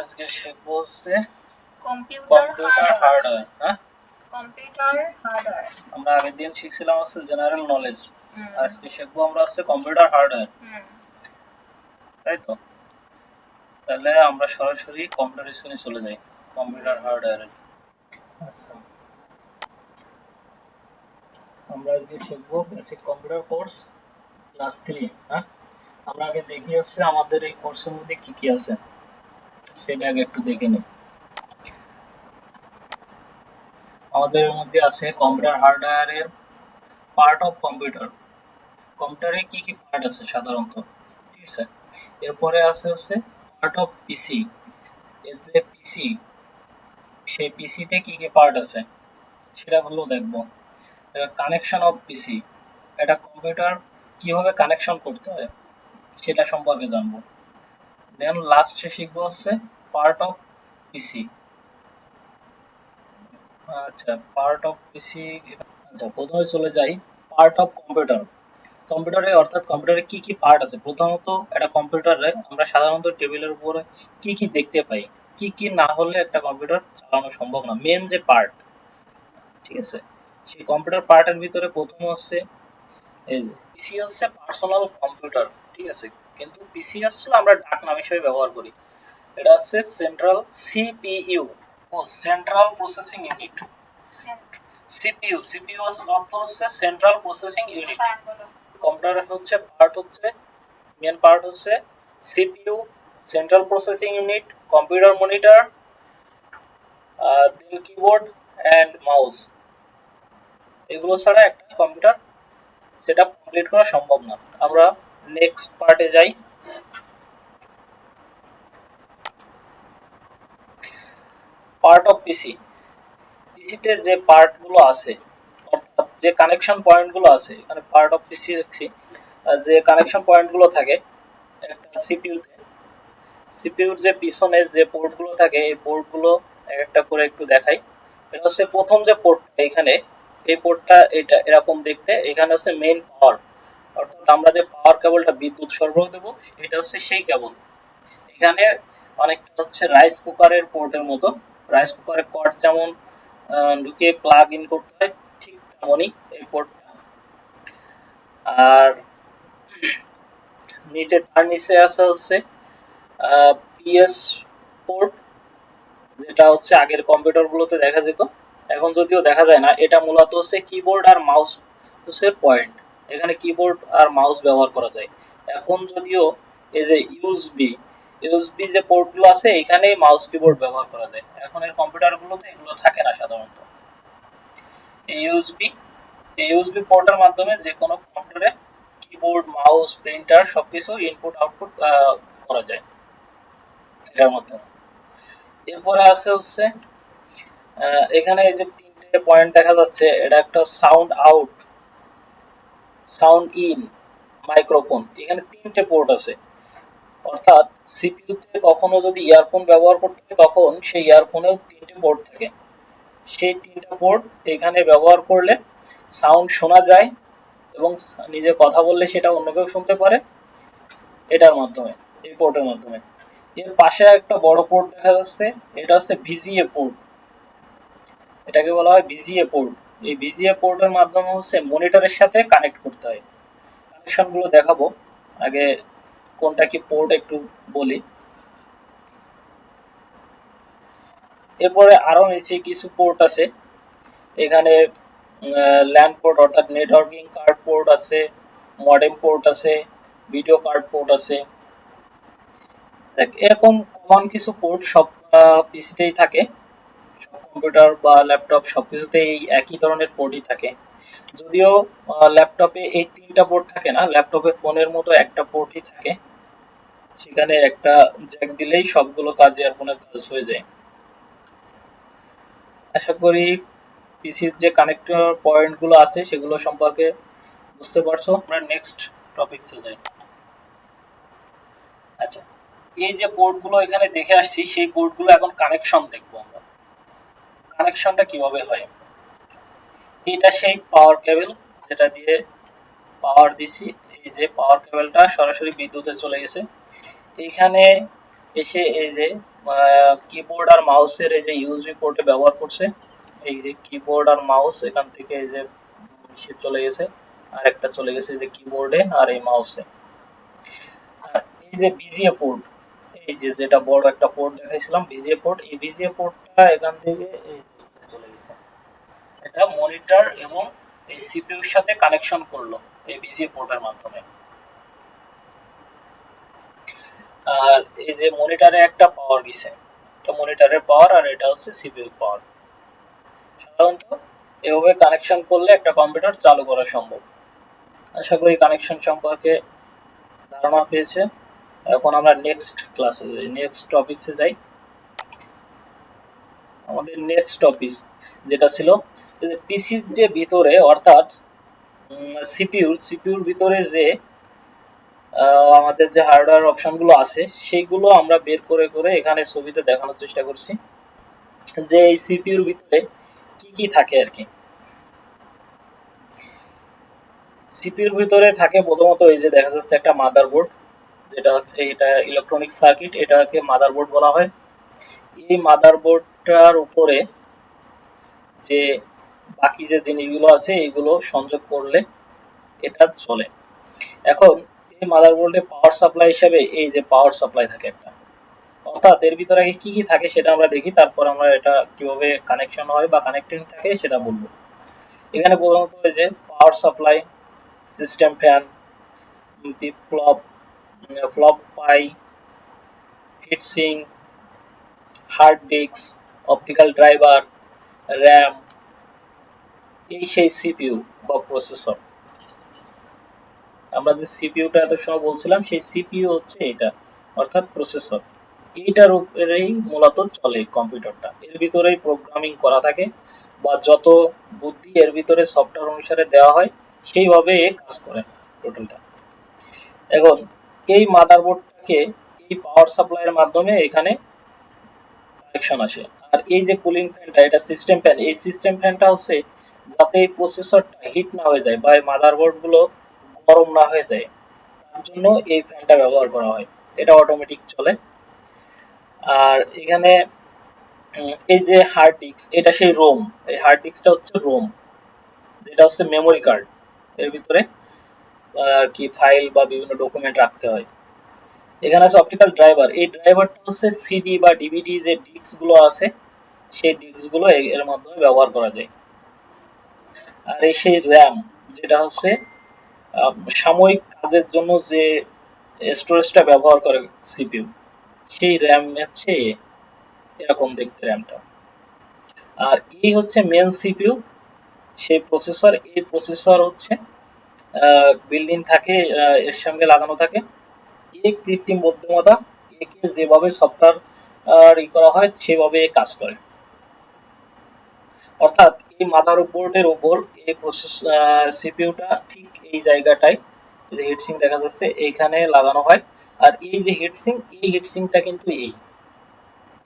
আজকে শিখবো হচ্ছে কম্পিউটার হার্ডওয়্যার। হ্যাঁ, কম্পিউটার হার্ডওয়্যার আমরা আগের দিন শিখছিলাম হচ্ছে জেনারেল নলেজ, আজকে শিখবো আমরা হচ্ছে কম্পিউটার হার্ডওয়্যার, তাই তো? তাহলে আমরা সরাসরি কম্পিউটার স্ক্রিনে চলে যাই। কম্পিউটার হার্ডওয়্যার আচ্ছা, আমরা আজকে শিখবো বেসিক কম্পিউটার কোর্স ক্লাস 3। হ্যাঁ, আমরা আগে দেখি হচ্ছে আমাদের এই কোর্সের মধ্যে কি কি আছে সেটা আগে একটু দেখে নিই। আমাদের মধ্যে আছে কম্পিউটার হার্ডওয়্যারের পার্ট অফ কম্পিউটার। কম্পিউটারে কি কি পার্ট আছে সাধারণত, ঠিক আছে? এরপরে আছে হচ্ছে পার্ট অফ পিসি। এর যে পিসি, সেই পিসিতে কি কি পার্ট আছে সেটাগুলো দেখবো। কানেকশন অফ পিসি, একটা কম্পিউটার কিভাবে কানেকশন করতে হয় সেটা সম্পর্কে জানবো। দেন লাস্টে শিখবো হচ্ছে পার্ট অফ পিসি। আচ্ছা, পার্ট অফ পিসি। আচ্ছা, প্রথমে চলে যাই পার্ট অফ কম্পিউটার। কম্পিউটারে অর্থাৎ কম্পিউটারে কি কি পার্ট আছে। প্রথমত একটা কম্পিউটারে আমরা সাধারণত টেবিলের উপরে কি কি দেখতে পাই, কি কি না হলে একটা কম্পিউটার চালানো সম্ভব না, মেন যে পার্ট, ঠিক আছে? সেই কম্পিউটার পার্টের ভিতরে প্রথম হচ্ছে এই যে পিসি হচ্ছে পার্সোনাল কম্পিউটার, ঠিক আছে? কিন্তু পিসি আসলে আমরা ডাক নাম হিসেবে ব্যবহার করি। এটা হচ্ছে সেন্ট্রাল সিপিইউ ও central processing unit. CPU, CPU অর্থ হচ্ছে সেন্ট্রাল প্রসেসিং ইউনিট। কম্পিউটারের হচ্ছে পার্ট হচ্ছে মেন পার্ট হচ্ছে CPU, central processing unit, computer monitor, then keyboard and mouse. এগুলো ছাড়া একটা কম্পিউটার সেটআপ কমপ্লিট করা সম্ভব না। আমরা নেক্সট পার্টে যাই। পার্ট অফ পিসি। পিসিতে যে পার্টগুলো আছে অর্থাৎ যে কানেকশন পয়েন্টগুলো আছে, এখানে পার্ট অফ পিসি দেখছি যে কানেকশন পয়েন্টগুলো থাকে একটা সিপিইউতে। সিপিইউর যে পিছনে যে পোর্টগুলো থাকে এই পোর্টগুলো একটা করে একটু দেখাই। এটা হচ্ছে প্রথম যে পোর্টটা, এখানে এই পোর্টটা এটা এরকম দেখতে। এখানে হচ্ছে মেইন পাওয়ার, অর্থাৎ আমরা যে পাওয়ার কেবলটা বিদ্যুৎ সরবরাহ দেবো এটা হচ্ছে সেই কেবল। এখানে অনেকটা হচ্ছে রাইস কুকারের পোর্টের মতো, রাইস কুকারের কর্ড যেমন ঢুকিয়ে প্লাগ ইন করতে হয় ঠিক তেমনই এই পোর্টটা। আর নিচে তার নিচে আছে হচ্ছে পিএস পোর্ট, যেটা হচ্ছে আগের কম্পিউটারগুলোতে দেখা যেত, এখন যদিও দেখা যায় না। এটা মূলত হচ্ছে কিবোর্ড আর মাউস হচ্ছে পয়েন্ট, এখানে কিবোর্ড আর মাউস ব্যবহার করা যায়। এখন যদিও এই যে ইউএসবি, ইউএসবি যে পোর্টগুলো আছে এখানেই মাউস কিবোর্ড ব্যবহার করা যায়। এখন এর কম্পিউটারগুলোতে এগুলো থাকে না সাধারণত। এই ইউএসবি পোর্টের মাধ্যমে যে কোনো কম্পিউটারে কিবোর্ড, মাউস, প্রিন্টার সবকিছু ইনপুট আউটপুট করা যায় এটার মাধ্যমে। এরপরে আছে হচ্ছে এখানে এই যে তিনটে পয়েন্ট দেখা যাচ্ছে, এটা একটা sound out, sound in, microphone. এখানে তিনটে পোর্ট আছে, অর্থাৎ সিপিইউতে কখনো যদি ইয়ারফোন ব্যবহার করতে হয় তখন সেই ইয়ারফোনেও তিনটে পোর্ট থাকে। সেই তিনটা পোর্ট এখানে ব্যবহার করলে সাউন্ড শোনা যায় এবং নিজে কথা বললে সেটা অন্য কেউ শুনতে পারে এটার মাধ্যমে, এই পোর্টের মাধ্যমে। এর পাশে একটা বড় পোর্ট দেখা যাচ্ছে, এটা হচ্ছে ভিজিএ পোর্ট, এটাকে বলা হয় ভিজিএ পোর্ট। এই ভিজিএ পোর্টের মাধ্যমে হচ্ছে মনিটরের সাথে কানেক্ট করতে হয়। কানেকশনগুলো দেখাবো, আগে কোনটা কি পোর্ট একটু বলি। এরপরে আরো নিচে কিছু পোর্ট আছে, এখানে ল্যান পোর্ট অর্থাৎ নেটওয়ার্কিং কার্ড পোর্ট আছে, মডেম পোর্ট আছে, ভিডিও কার্ড পোর্ট আছে। এরকম কমন কিছু পোর্ট সব পিসিতেই থাকে, সব কম্পিউটার বা ল্যাপটপ সবকিছুতেই একই ধরনের পোর্টই থাকে। যদিও ল্যাপটপে এই তিনটা পোর্ট থাকে না, ল্যাপটপে ফোনের মতো একটা পোর্টই থাকে, সেখানে একটা জ্যাক দিলেই সবগুলো কাজ ইয়ারফোনের কাজ হয়ে যায়। আশা করি পিসির যে কানেক্টর পয়েন্টগুলো আছে সেগুলো সম্পর্কে বুঝতে পারছো। আমরা নেক্সট টপিকসে যাই। আচ্ছা, এই যে পোর্টগুলো এখানে দেখে আসছি সেই পোর্টগুলো এখন কানেকশন দেখবো আমরা। কানেকশনটা কিভাবে হয়, এটা সেই পাওয়ার কেবল যেটা দিয়ে পাওয়ার দিছি, এই যে পাওয়ার কেবলটা সরাসরি বিদ্যুতে চলে গেছে। এখানে এসে এই যে কিবোর্ড আর মাউসের এই যে ইউএসবি পোর্টে ব্যবহার করছে। এই যে কিবোর্ড আর মাউস এখান থেকে এই যে চলে গেছে, আর একটা চলে গেছে এই যে কিবোর্ডে আর এই মাউসে। আর এই যে বিজিএ পোর্ট, এই যে যেটা বড় একটা পোর্ট দেখাইছিলাম বিজিএ পোর্ট, এই বিজিএ পোর্টটা এখান থেকে এই যে চলে গেছে। এটা মনিটর এবং এই সিপিইউর সাথে কানেকশন করলো এই বিজিএ পোর্টের মাধ্যমে। আর এই যে মনিটরে একটা পাওয়ার গেছে, এটা মনিটরের পাওয়ার আর এটা হচ্ছে সিপিইউ পাওয়ার। সাধারণত এভাবে কানেকশন করলে একটা কম্পিউটার চালু করা সম্ভব। আশা করি কানেকশন সম্পর্কে ধারণা পেয়েছে। এখন আমরা নেক্সট টপিকসে যাই। আমাদের নেক্সট টপিক যেটা ছিল যে পিসির যে ভিতরে অর্থাৎ সিপিইউর ভিতরে যে আমাদের যে হার্ডওয়্যার অপশনগুলো আছে সেইগুলো আমরা বের করে করে এখানে ছবিতে দেখানোর চেষ্টা করছি যে এই সিপিইউর ভিতরে কি কি থাকে আর কি। সিপিইউর ভিতরে থাকে প্রথমত এই যে দেখা যাচ্ছে একটা মাদারবোর্ড, যেটা এটা ইলেকট্রনিক সার্কিট, এটাকে মাদারবোর্ড বলা হয়। এই মাদারবোর্ডটার উপরে যে বাকি যে জিনিসগুলো আছে এগুলো সংযোগ করলে এটা চলে। এখন এই মাদারবোর্ডে পাওয়ার সাপ্লাই হিসেবে এই যে পাওয়ার সাপ্লাই থাকে একটা, অর্থাৎ এর ভিতরে কি কি থাকে সেটা আমরা দেখি, তারপর আমরা এটা কিভাবে কানেকশন হয় বা কানেক্টিং থাকে সেটা বলবো। এখানে প্রথমত এই যে power supply, system fan, floppy, heatsink, hard disk, optical driver, RAM, এই সেই সিপিইউ বা প্রসেসর। আমরা যে সিপিইউটা এত সময় বলছিলাম সেই সিপিইউ হচ্ছে এটা, অর্থাৎ প্রসেসর। এইটার উপরেই মূলত চলে কম্পিউটারটা, এর ভিতরেই প্রোগ্রামিং করা থাকে বা যত বুদ্ধি এর ভিতরে সফটওয়্যার অনুসারে দেওয়া হয় সেইভাবে এ কাজ করে টোটালটা। এখন এই মাদারবোর্ডটাকে এই পাওয়ার সাপ্লাইয়ের মাধ্যমে এখানে কানেকশন আসে। আর এই যে কুলিং ফ্যানটা, এটা সিস্টেম ফ্যান, এই সিস্টেম ফ্যানটা হচ্ছে যাতে এই প্রসেসরটা হিট না হয়ে যায় বা এই মাদারবোর্ড গুলো গরম না হয়ে যায়, তার জন্য এই ফ্যানটা ব্যবহার করা হয়। এটা অটোমেটিক চলে। আর এখানে এই যে হার্ড ডিস্ক, এটা সেই রোম, এই হার্ড ডিস্কটা হচ্ছে রোম, যেটা হচ্ছে মেমোরি কার্ড, এর ভিতরে আর কি ফাইল বা বিভিন্ন ডকুমেন্ট রাখতে হয়। এখানে আছে অপটিক্যাল ড্রাইভার, এই ড্রাইভারটা হচ্ছে সিডি বা ডিভিডি যে ডিস্ক গুলো আছে সেই ডিস্ক গুলো এর মাধ্যমে ব্যবহার করা যায়। আর এই সেই র্যাম, যেটা হচ্ছে সাময়িক কাজের জন্য যে স্টোরেজটা ব্যবহার করে সিপিইউ, সেই র্যাম হচ্ছে এরকম দেখতে র্যামটা। আর এই হচ্ছে মেন সিপিইউ, সেই প্রসেসর, এই প্রসেসর হচ্ছে বিল্ডিং থাকে এর সঙ্গে লাগানো থাকে। এই কৃত্রিম বুদ্ধিমত্তা একে যেভাবে সফটওয়্যার করা হয় সেভাবে কাজ করে। অর্থাৎ এই মাদারবোর্ডের উপর এই প্রসেস সিপিইউটা ঠিক এই জায়গাটায় যে হিটসিঙ্ক দেখা যাচ্ছে এইখানে লাগানো হয়। আর এই যে হিটসিঙ্ক, এই হিটসিঙ্কটা কিন্তু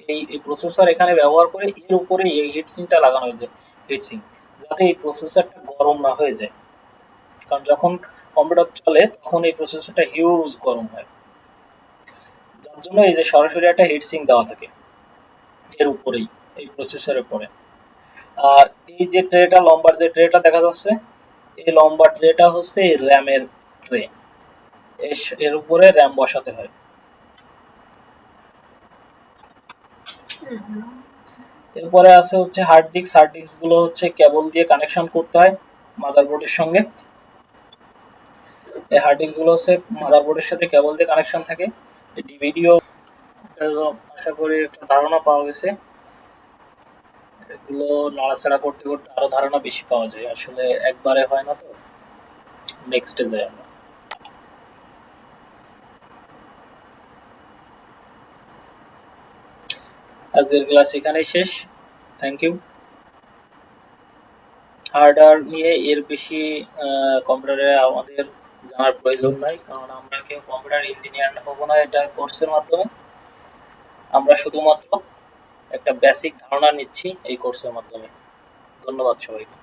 এই প্রসেসর এখানে ব্যবহার করে এর উপরে এই হিটসিঙ্কটা লাগানো হয়েছে, হিটসিঙ্ক, যাতে এই প্রসেসরটা গরম না হয়ে যায়। কারণ যখন কম্পিউটার চলে তখন এই প্রসেসরটা হিউজ গরম হয়, যার জন্য এই যে সরাসরি একটা হিটসিঙ্ক দেওয়া থাকে এর উপরেই, এই প্রসেসরের পরে। আর এই যে ট্রেটা, লম্বার যে ট্রেটা দেখা যাচ্ছে, এই লম্বা ট্রেটা হচ্ছে এই র্যামের ট্রে, এর উপরে র্যাম বসাতে হয়। এরপরে আছে হচ্ছে হার্ড ডিস্ক, হার্ড ডিস্ক গুলো হচ্ছে কেবল দিয়ে কানেকশন করতে হয় মাদারবোর্ডের সঙ্গে। এই হার্ড ডিস্ক গুলো হচ্ছে মাদারবোর্ডের সাথে কেবল দিয়ে কানেকশন থাকে। ডিভিডিও, আশা করি একটা ধারণা পাওয়া গেছে। এগুলো নাড়াচাড়া করতে করতে আরো ধারণা বেশি পাওয়া যায়, আসলে একবারে হয় না তো। নেক্সটে যাই আমরা। আজকের ক্লাস এখানেই শেষ। Thank you. হার্ডওয়্যার নিয়ে এর বেশি কম্পিউটারে আমাদের জানার প্রয়োজন নাই, কারণ আমরা কেউ কম্পিউটার ইঞ্জিনিয়ার হবো না এটা কোর্সের মাধ্যমে। আমরা শুধুমাত্র একটা বেসিক ধারণা নিচ্ছি এই কোর্সের মাধ্যমে। ধন্যবাদ সবাইকে।